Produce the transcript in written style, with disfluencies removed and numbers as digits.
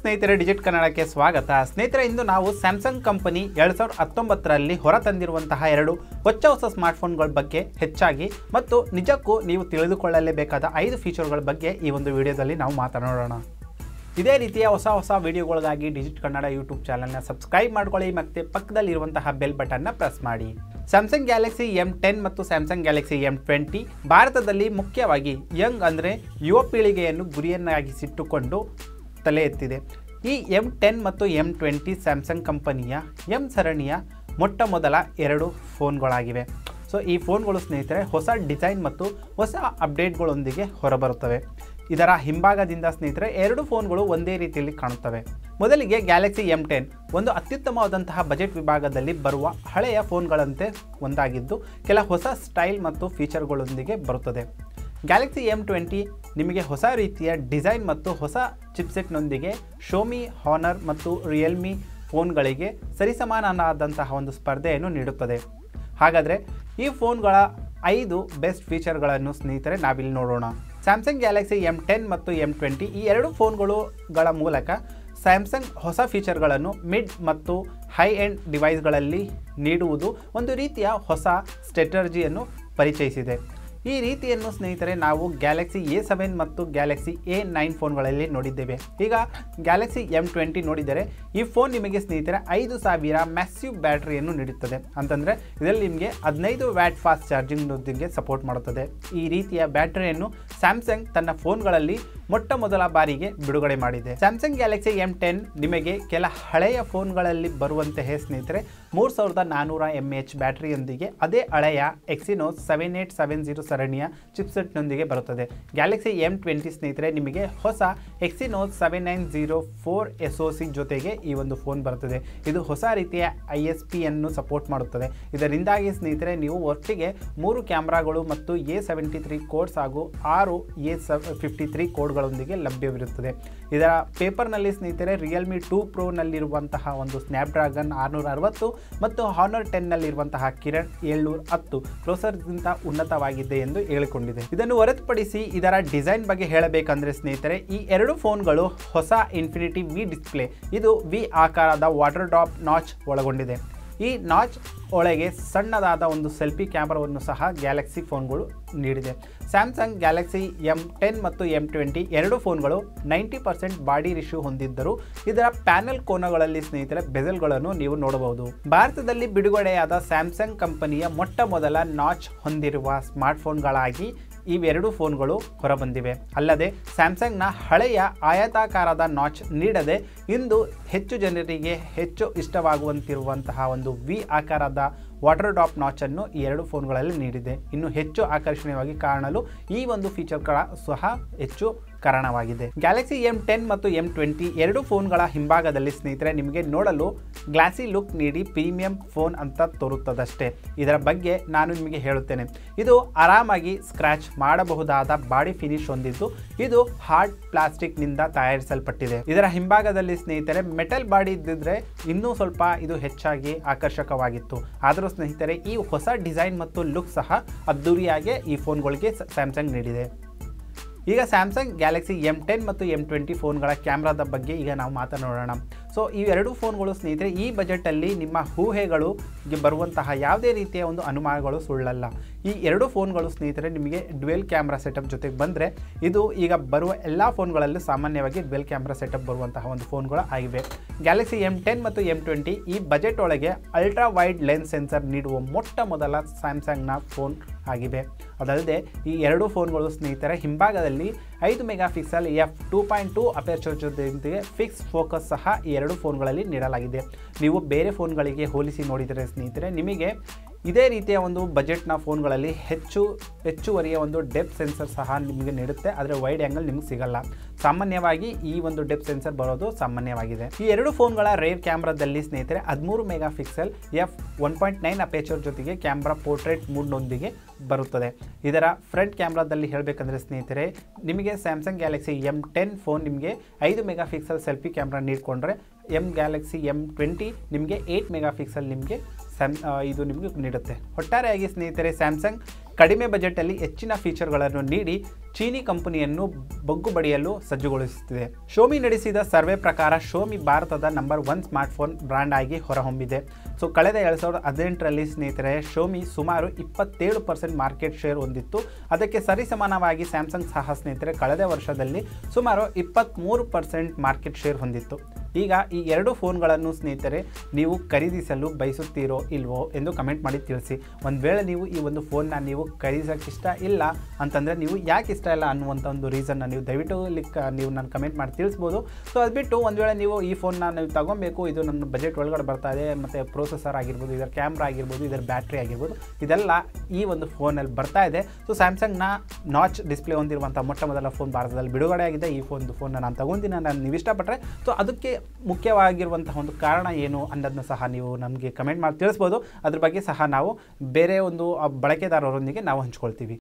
ಸ್ನೇಹಿತರೆ, ಡಿಜಿಟ್ ಕನ್ನಡಕ್ಕೆ ಸ್ವಾಗತ. ಸ್ನೇಹಿತರೆ, ಇಂದು ನಾವು ಸ್ಯಾಮ್ಸಂಗ್ ಕಂಪನಿ 2019ರಲ್ಲಿ ಹೊರತಂದಿರುವಂತಹ ಎರಡು ಹೊಸ ಸ್ಮಾರ್ಟ್ಫೋನ್ಗಳ ಬಗ್ಗೆ ಹೆಚ್ಚಾಗಿ ಮತ್ತು ನಿಜಕ್ಕೂ ನೀವು ತಿಳಿದುಕೊಳ್ಳಲೇಬೇಕಾದ 5 ಫೀಚರ್ಗಳ ಬಗ್ಗೆ ಈ ಒಂದು ವಿಡಿಯೋದಲ್ಲಿ ನಾವು ಮಾತನಾಡೋಣ. ಇದೇ ರೀತಿಯ ಹೊಸ ವಿಡಿಯೋಗಳಿಗಾಗಿ ಡಿಜಿಟ್ ಕನ್ನಡ ಯೂಟ್ಯೂಬ್ ಚಾನಲ್ನ ಸಬ್ಸ್ಕ್ರೈಬ್ ಮಾಡ್ಕೊಳ್ಳಿ ಮತ್ತು ಪಕ್ಕದಲ್ಲಿರುವಂತಹ ಬೆಲ್ ಬಟನ್ನ ಪ್ರೆಸ್ ಮಾಡಿ. ಸ್ಯಾಮ್ಸಂಗ್ ಗ್ಯಾಲಕ್ಸಿ M10 ಮತ್ತು ಸ್ಯಾಮ್ಸಂಗ್ ಗ್ಯಾಲಕ್ಸಿ M20 ಭಾರತದಲ್ಲಿ ಮುಖ್ಯವಾಗಿ ಯಂಗ್ ಅಂದರೆ ಯುವ ಪೀಳಿಗೆಯನ್ನು ಗುರಿಯನ್ನಾಗಿಸಿಟ್ಟುಕೊಂಡು ತಲೆ ಎತ್ತಿದೆ. ಈ M10 ಮತ್ತು M20 ಸ್ಯಾಮ್ಸಂಗ್ ಕಂಪನಿಯ M ಸರಣಿಯ ಮೊಟ್ಟಮೊದಲ 2 ಫೋನ್ಗಳಾಗಿವೆ. ಸೊ ಈ ಫೋನ್ಗಳು ಸ್ನೇಹಿತರೆ ಹೊಸ ಡಿಸೈನ್ ಮತ್ತು ಹೊಸ ಅಪ್ಡೇಟ್ಗಳೊಂದಿಗೆ ಹೊರಬರುತ್ತವೆ. ಇದರ ಹಿಂಭಾಗದಿಂದ ಸ್ನೇಹಿತರೆ 2 ಫೋನ್ಗಳು ಒಂದೇ ರೀತಿಯಲ್ಲಿ ಕಾಣುತ್ತವೆ. ಮೊದಲಿಗೆ ಗ್ಯಾಲಕ್ಸಿ M10 ಒಂದು ಅತ್ಯುತ್ತಮವಾದಂತಹ ಬಜೆಟ್ ವಿಭಾಗದಲ್ಲಿ ಬರುವ ಹಳೆಯ ಫೋನ್ಗಳಂತೆ ಒಂದಾಗಿದ್ದು ಕೆಲ ಹೊಸ ಸ್ಟೈಲ್ ಮತ್ತು ಫೀಚರ್ಗಳೊಂದಿಗೆ ಬರುತ್ತದೆ. ಗ್ಯಾಲಕ್ಸಿ M20 ನಿಮಗೆ ಹೊಸ ರೀತಿಯ ಡಿಸೈನ್ ಮತ್ತು ಹೊಸ ಚಿಪ್ಸೆಟ್ನೊಂದಿಗೆ ಶೋಮಿ, ಹಾನರ್ ಮತ್ತು ರಿಯಲ್ಮಿ ಫೋನ್ಗಳಿಗೆ ಸರಿಸಮಾನವಾದಂತಹ ಒಂದು ಸ್ಪರ್ಧೆಯನ್ನು ನೀಡುತ್ತದೆ. ಹಾಗಾದರೆ ಈ ಫೋನ್ಗಳ 5 ಬೆಸ್ಟ್ ಫೀಚರ್ಗಳನ್ನು ಸ್ನೇಹಿತರೆ ನಾವಿಲ್ಲಿ ನೋಡೋಣ. ಸ್ಯಾಮ್ಸಂಗ್ ಗ್ಯಾಲಕ್ಸಿ M10 ಮತ್ತು M20 ಈ 2 ಫೋನ್ಗಳ ಮೂಲಕ ಸ್ಯಾಮ್ಸಂಗ್ ಹೊಸ ಫೀಚರ್ಗಳನ್ನು ಮಿಡ್ ಮತ್ತು ಹೈ ಎಂಡ್ ಡಿವೈಸ್ಗಳಲ್ಲಿ ನೀಡುವುದು ಒಂದು ರೀತಿಯ ಹೊಸ ಸ್ಟ್ರಾಟಜಿಯನ್ನು ಪರಿಚಯಿಸಿದೆ. ಈ ರೀತಿಯನ್ನು ಸ್ನೇಹಿತರೆ ನಾವು ಗ್ಯಾಲಕ್ಸಿ A7 ಮತ್ತು ಗ್ಯಾಲಕ್ಸಿ A9 ಫೋನ್ಗಳಲ್ಲಿ ನೋಡಿದ್ದೇವೆ. ಈಗ ಗ್ಯಾಲಕ್ಸಿ M20 ನೋಡಿದರೆ ಈ ಫೋನ್ ನಿಮಗೆ ಸ್ನೇಹಿತರೆ 5000 ಮ್ಯಾಸಿವ್ ಬ್ಯಾಟರಿಯನ್ನು ನೀಡುತ್ತದೆ. ಅಂತಂದರೆ ಇದರಲ್ಲಿ ನಿಮಗೆ 15 ವ್ಯಾಟ್ ಫಾಸ್ಟ್ ಚಾರ್ಜಿಂಗ್ನೊಂದಿಗೆ ಸಪೋರ್ಟ್ ಮಾಡುತ್ತದೆ. ಈ ರೀತಿಯ ಬ್ಯಾಟರಿಯನ್ನು ಸ್ಯಾಮ್ಸಂಗ್ ತನ್ನ ಫೋನ್ಗಳಲ್ಲಿ ಮೊಟ್ಟಮೊದಲ ಬಾರಿಗೆ ಬಿಡುಗಡೆ ಮಾಡಿದೆ. ಸ್ಯಾಮ್ಸಂಗ್ ಗ್ಯಾಲಕ್ಸಿ M10 ನಿಮಗೆ ಕೆಲ ಹಳೆಯ ಫೋನ್ಗಳಲ್ಲಿ ಬರುವಂತೆಯೇ ಸ್ನೇಹಿತರೆ 3400 mAh ಬ್ಯಾಟರಿಯೊಂದಿಗೆ ಅದೇ ಹಳೆಯ ಎಕ್ಸಿನೋಸ್ 7870 ಸರಣಿಯ ಚಿಪ್ಸೆಟ್ನೊಂದಿಗೆ ಬರುತ್ತದೆ. ಗ್ಯಾಲಕ್ಸಿ M20 ಸ್ನೇಹಿತರೆ ನಿಮಗೆ ಹೊಸ ಎಕ್ಸಿನೋಸ್ 7904 SoC ಜೊತೆಗೆ ಈ ಒಂದು ಫೋನ್ ಬರುತ್ತದೆ. ಇದು ಹೊಸ ರೀತಿಯ ISP ಅನ್ನು ಸಪೋರ್ಟ್ ಮಾಡುತ್ತದೆ. ಇದರಿಂದಾಗಿ ಸ್ನೇಹಿತರೆ ನೀವು ಒಟ್ಟಿಗೆ 3 ಕ್ಯಾಮ್ರಾಗಳು ಮತ್ತು A73 ಕೋಡ್ಸ್ ಹಾಗೂ 6 A53 ಕೋಡ್ಗಳೊಂದಿಗೆ ಲಭ್ಯವಿರುತ್ತದೆ. ಇದರ ಪೇಪರ್ನಲ್ಲಿ ಸ್ನೇಹಿತರೆ ರಿಯಲ್ಮಿ 2 ಪ್ರೋನಲ್ಲಿರುವಂತಹ ಒಂದು ಸ್ನ್ಯಾಪ್ಡ್ರ್ಯಾಗನ್ 660 ಮತ್ತು ಹಾನರ್ 10ನಲ್ಲಿರುವಂತಹ ಕಿರಣ್ 710 ಪ್ರೊಸೆಸರ್ಗಿಂತ ಉನ್ನತವಾಗಿದೆ ಎಂದು ಹೇಳಿಕೊಂಡಿದೆ. ಇದನ್ನು ಹೊರತುಪಡಿಸಿ ಇದರ ಡಿಸೈನ್ ಬಗ್ಗೆ ಹೇಳಬೇಕಂದ್ರೆ ಸ್ನೇಹಿತರೆ ಈ 2 ಫೋನ್ಗಳು ಹೊಸ ಇನ್ಫಿನಿಟಿ ವಿ ಡಿಸ್ಪ್ಲೇ, ಇದು ವಿ ಆಕಾರದ ವಾಟರ್ ಡ್ರಾಪ್ ನಾಚ್ ಒಳಗೊಂಡಿದೆ. ಈ ನಾಚ್ ಒಳಗೆ ಸಣ್ಣದಾದ ಒಂದು ಸೆಲ್ಫಿ ಕ್ಯಾಮರಾವನ್ನು ಸಹ ಗ್ಯಾಲಕ್ಸಿ ಫೋನ್ಗಳು ನೀಡಿದೆ. ಸ್ಯಾಮ್ಸಂಗ್ ಗ್ಯಾಲಕ್ಸಿ M10 ಮತ್ತು M20 2 ಫೋನ್ಗಳು 90% ಬಾಡಿ ರಿಶ್ಯೂ ಹೊಂದಿದ್ದರೂ ಇದರ ಪ್ಯಾನೆಲ್ ಕೋನಗಳಲ್ಲಿ ಸ್ನೇಹಿತರೆ ಬೆಜಲ್ಗಳನ್ನು ನೀವು ನೋಡಬಹುದು. ಭಾರತದಲ್ಲಿ ಬಿಡುಗಡೆಯಾದ ಸ್ಯಾಮ್ಸಂಗ್ ಕಂಪನಿಯ ಮೊಟ್ಟಮೊದಲ ನಾಚ್ ಹೊಂದಿರುವ ಸ್ಮಾರ್ಟ್ಫೋನ್ಗಳಾಗಿ ಈ 2 ಫೋನ್ಗಳು ಹೊರಬಂದಿವೆ. ಅಲ್ಲದೆ ಸ್ಯಾಮ್ಸಂಗ್ನ ಹಳೆಯ ಆಯತಾಕಾರದ ನಾಚ್ ನೀಡದೆ ಇಂದು ಹೆಚ್ಚು ಜನರಿಗೆ ಹೆಚ್ಚು ಇಷ್ಟವಾಗುವಂತಿರುವಂತಹ ಒಂದು ವಿ ಆಕಾರದ ವಾಟರ್ ಡ್ರಾಪ್ ನಾಚ್ ಅನ್ನು ಈ 2 ಫೋನ್ಗಳಲ್ಲಿ ನೀಡಿದೆ. ಇನ್ನು ಹೆಚ್ಚು ಆಕರ್ಷಣೀಯವಾಗಿ ಕಾಣಲು ಈ ಒಂದು ಫೀಚರ್ಗಳ ಸಹ ಹೆಚ್ಚು ಕಾರಣವಾಗಿದೆ. ಗ್ಯಾಲಕ್ಸಿ M10 ಮತ್ತು M20 2 ಫೋನ್ಗಳ ಹಿಂಭಾಗದಲ್ಲಿ ಸ್ನೇಹಿತರೆ ನಿಮಗೆ ನೋಡಲು ಗ್ಲಾಸಿ ಲುಕ್ ನೀಡಿ ಪ್ರೀಮಿಯಂ ಫೋನ್ ಅಂತ ತೋರುತ್ತದಷ್ಟೇ. ಇದರ ಬಗ್ಗೆ ನಾನು ನಿಮಗೆ ಹೇಳುತ್ತೇನೆ. ಇದು ಆರಾಮಾಗಿ ಸ್ಕ್ರಾಚ್ ಮಾಡಬಹುದಾದ ಬಾಡಿ ಫಿನಿಶ್ ಹೊಂದಿದ್ದು ಇದು ಹಾರ್ಡ್ ಪ್ಲಾಸ್ಟಿಕ್ನಿಂದ ತಯಾರಿಸಲ್ಪಟ್ಟಿದೆ. ಇದರ ಹಿಂಭಾಗದಲ್ಲಿ ಸ್ನೇಹಿತರೆ ಮೆಟಲ್ ಬಾಡಿ ಇದ್ದಿದ್ರೆ ಇನ್ನೂ ಸ್ವಲ್ಪ ಇದು ಹೆಚ್ಚಾಗಿ ಆಕರ್ಷಕವಾಗಿತ್ತು. ಆದರೂ ಸ್ನೇಹಿತರೆ ಈ ಹೊಸ ಡಿಸೈನ್ ಮತ್ತು ಲುಕ್ ಸಹ ಅದ್ದೂರಿಯಾಗಿ ಈ ಫೋನ್ಗಳಿಗೆ ಸ್ಯಾಮ್ಸಂಗ್ ನೀಡಿದೆ. ಈಗ ಸ್ಯಾಮ್ಸಂಗ್ ಗ್ಯಾಲಕ್ಸಿ M10 ಮತ್ತು M20 ಫೋನ್ಗಳ ಕ್ಯಾಮ್ರಾದ ಬಗ್ಗೆ ಈಗ ನಾವು ಮಾತನಾಡೋಣ. ಸೊ ಈ 2 ಫೋನ್ಗಳು ಸ್ನೇಹಿತರೆ ಈ ಬಜೆಟಲ್ಲಿ ನಿಮ್ಮ ಊಹೆಗಳು ಬರುವಂತಹ ಯಾವುದೇ ರೀತಿಯ ಒಂದು ಅನುಮಾನಗಳು ಸುಳ್ಳಲ್ಲ. ಈ 2 ಫೋನ್ಗಳು ಸ್ನೇಹಿತರೆ ನಿಮಗೆ ಡ್ಯುಯಲ್ ಕ್ಯಾಮ್ರಾ ಸೆಟಪ್ ಜೊತೆಗೆ ಬಂದರೆ ಇದು ಈಗ ಬರುವ ಎಲ್ಲ ಫೋನ್ಗಳಲ್ಲೂ ಸಾಮಾನ್ಯವಾಗಿ ಡ್ಯುಯಲ್ ಕ್ಯಾಮ್ರಾ ಸೆಟಪ್ ಬರುವಂತಹ ಒಂದು ಫೋನ್ಗಳು ಆಗಿವೆ. ಗ್ಯಾಲಕ್ಸಿ M10 ಮತ್ತು M20 ಈ ಬಜೆಟ್ ಒಳಗೆ ಅಲ್ಟ್ರಾ ವೈಡ್ ಲೆನ್ಸ್ ಸೆನ್ಸರ್ ನೀಡುವ ಮೊಟ್ಟಮೊದಲ ಸ್ಯಾಮ್ಸಂಗ್ನ ಫೋನ್ ಆಗಿವೆ. ಅದಲ್ಲದೆ ಈ 2 ಫೋನ್ಗಳು ಸ್ನೇಹಿತರೆ ಹಿಂಭಾಗದಲ್ಲಿ 5 ಮೆಗಾಪಿಕ್ಸೆಲ್ f2.2 ಅಪೇರ್ಚರ್ ಜೊತೆಗೆ ಫಿಕ್ಸ್ ಫೋಕಸ್ ಸಹ ಈ 2 ಫೋನ್ಗಳಲ್ಲಿ ನೀಡಲಾಗಿದೆ. ನೀವು ಬೇರೆ ಫೋನ್ಗಳಿಗೆ ಹೋಲಿಸಿ ನೋಡಿದರೆ ಸ್ನೇಹಿತರೆ ನಿಮಗೆ ಇದೇ ರೀತಿಯ ಒಂದು ಬಜೆಟ್ನ ಫೋನ್ಗಳಲ್ಲಿ ಹೆಚ್ಚುವರಿಯ ಒಂದು ಡೆಪ್ತ್ ಸೆನ್ಸರ್ ಸಹ ನಿಮಗೆ ನೀಡುತ್ತೆ. ಆದರೆ ವೈಡ್ ಆ್ಯಂಗಲ್ ನಿಮಗೆ ಸಿಗಲ್ಲ. ಸಾಮಾನ್ಯವಾಗಿ ಈ ಒಂದು ಡೆಪ್ತ್ ಸೆನ್ಸರ್ ಬರೋದು ಸಾಮಾನ್ಯವಾಗಿದೆ. ಈ 2 ಫೋನ್ಗಳ ರೇರ್ ಕ್ಯಾಮ್ರಾದಲ್ಲಿ ಸ್ನೇಹಿತರೆ 13 ಮೆಗಾಪಿಕ್ಸೆಲ್ f1.9 ಅಪೇಚರ್ ಜೊತೆಗೆ ಕ್ಯಾಮ್ರಾ ಪೋರ್ಟ್ರೇಟ್ ಮೂಡ್ನೊಂದಿಗೆ ಬರುತ್ತದೆ. ಇದರ ಫ್ರಂಟ್ ಕ್ಯಾಮ್ರಾದಲ್ಲಿ ಹೇಳಬೇಕಂದ್ರೆ ಸ್ನೇಹಿತರೆ ನಿಮಗೆ ಸ್ಯಾಮ್ಸಂಗ್ ಗ್ಯಾಲಕ್ಸಿ M10 ಫೋನ್ ನಿಮಗೆ 5 ಮೆಗಾಪಿಕ್ಸೆಲ್ ಸೆಲ್ಫಿ ಕ್ಯಾಮ್ರಾ ನೀಡಿಕೊಂಡ್ರೆ ಗ್ಯಾಲಕ್ಸಿ M20 ನಿಮಗೆ 8 ಮೆಗಾಪಿಕ್ಸೆಲ್ ನಿಮಗೆ ಇದು ನಿಮಗೆ ನೀಡುತ್ತೆ. ಒಟ್ಟಾರೆಯಾಗಿ ಸ್ನೇಹಿತರೆ ಸ್ಯಾಮ್ಸಂಗ್ ಕಡಿಮೆ ಬಜೆಟಲ್ಲಿ ಹೆಚ್ಚಿನ ಫೀಚರ್ಗಳನ್ನು ನೀಡಿ ಚೀನಿ ಕಂಪನಿಯನ್ನು ಬಗ್ಗು ಬಡಿಯಲು ಸಜ್ಜುಗೊಳಿಸುತ್ತಿದೆ. ಶೋಮಿ ನಡೆಸಿದ ಸರ್ವೆ ಪ್ರಕಾರ ಶೋಮಿ ಭಾರತದ ನಂಬರ್ 1 ಸ್ಮಾರ್ಟ್ಫೋನ್ ಬ್ರ್ಯಾಂಡ್ ಆಗಿ ಹೊರಹೊಮ್ಮಿದೆ. ಸೊ ಕಳೆದ 2018ರಲ್ಲಿ ಸ್ನೇಹಿತರೆ ಶೋಮಿ ಸುಮಾರು 27% ಮಾರ್ಕೆಟ್ ಶೇರ್ ಹೊಂದಿತ್ತು. ಅದಕ್ಕೆ ಸರಿಸಮಾನವಾಗಿ ಸ್ಯಾಮ್ಸಂಗ್ ಸಹ ಸ್ನೇಹಿತರೆ ಕಳೆದ ವರ್ಷದಲ್ಲಿ ಸುಮಾರು 23% ಮಾರ್ಕೆಟ್ ಶೇರ್ ಹೊಂದಿತ್ತು. ಈಗ ಈ ಎರಡು ಫೋನ್ಗಳನ್ನು ಸ್ನೇಹಿತರೆ ನೀವು ಖರೀದಿಸಲು ಬಯಸುತ್ತೀರೋ ಇಲ್ವೋ ಎಂದು ಕಮೆಂಟ್ ಮಾಡಿ ತಿಳಿಸಿ. ಒಂದು ವೇಳೆ ನೀವು ಈ ಒಂದು ಫೋನ್ನ ನೀವು ಖರೀದಿಸೋಕ್ಕೆ ಇಷ್ಟ ಇಲ್ಲ ಅಂತಂದರೆ ನೀವು ಯಾಕೆ ಇಷ್ಟ ಇಲ್ಲ ಅನ್ನುವಂಥ ಒಂದು ರೀಸನ್ನ ನೀವು ದಯವಿಟ್ಟು ನೀವು ನಾನು ಕಮೆಂಟ್ ಮಾಡಿ ತಿಳಿಸ್ಬೋದು. ಸೊ ಅದು ಬಿಟ್ಟು ಒಂದು ವೇಳೆ ನೀವು ಈ ಫೋನ್ನ ನೀವು ತಗೊಬೇಕು, ಇದು ನನ್ನ ಬಜೆಟ್ ಒಳಗಡೆ ಬರ್ತಾ ಇದೆ, ಮತ್ತು ಪ್ರೊಸೆಸರ್ ಆಗಿರ್ಬೋದು, ಇದರ ಕ್ಯಾಮ್ರಾ ಆಗಿರ್ಬೋದು, ಇದರ ಬ್ಯಾಟ್ರಿ ಆಗಿರ್ಬೋದು, ಇದೆಲ್ಲ ಈ ಒಂದು ಫೋನಲ್ಲಿ ಬರ್ತಾ ಇದೆ. ಸೊ ಸ್ಯಾಮ್ಸಂಗ್ನ ನಾಚ್ ಡಿಸ್ಪ್ಲೇ ಹೊಂದಿರುವಂಥ ಮೊಟ್ಟ ಮೊದಲ ಫೋನ್ ಭಾರತದಲ್ಲಿ ಬಿಡುಗಡೆ ಆಗಿದೆ. ಈ ಫೋನ್ನ ನಾನು ತಗೊಂಡಿನ ನಾನು ನೀವು ಇಷ್ಟಪಟ್ಟರೆ ಸೊ ಅದಕ್ಕೆ ಮುಖ್ಯವಾಗಿರುವಂತಹ ಒಂದು ಕಾರಣ ಏನು ಅನ್ನೋದನ್ನ ಸಹ ನೀವು ನಮಗೆ ಕಮೆಂಟ್ ಮಾಡಿ ತಿಳಿಸ್ಬೋದು. ಅದ್ರ ಬಗ್ಗೆ ಸಹ ನಾವು ಬೇರೆ ಒಂದು ಬಳಕೆದಾರರೊಂದಿಗೆ ನಾವು ಹಂಚ್ಕೊಳ್ತೀವಿ.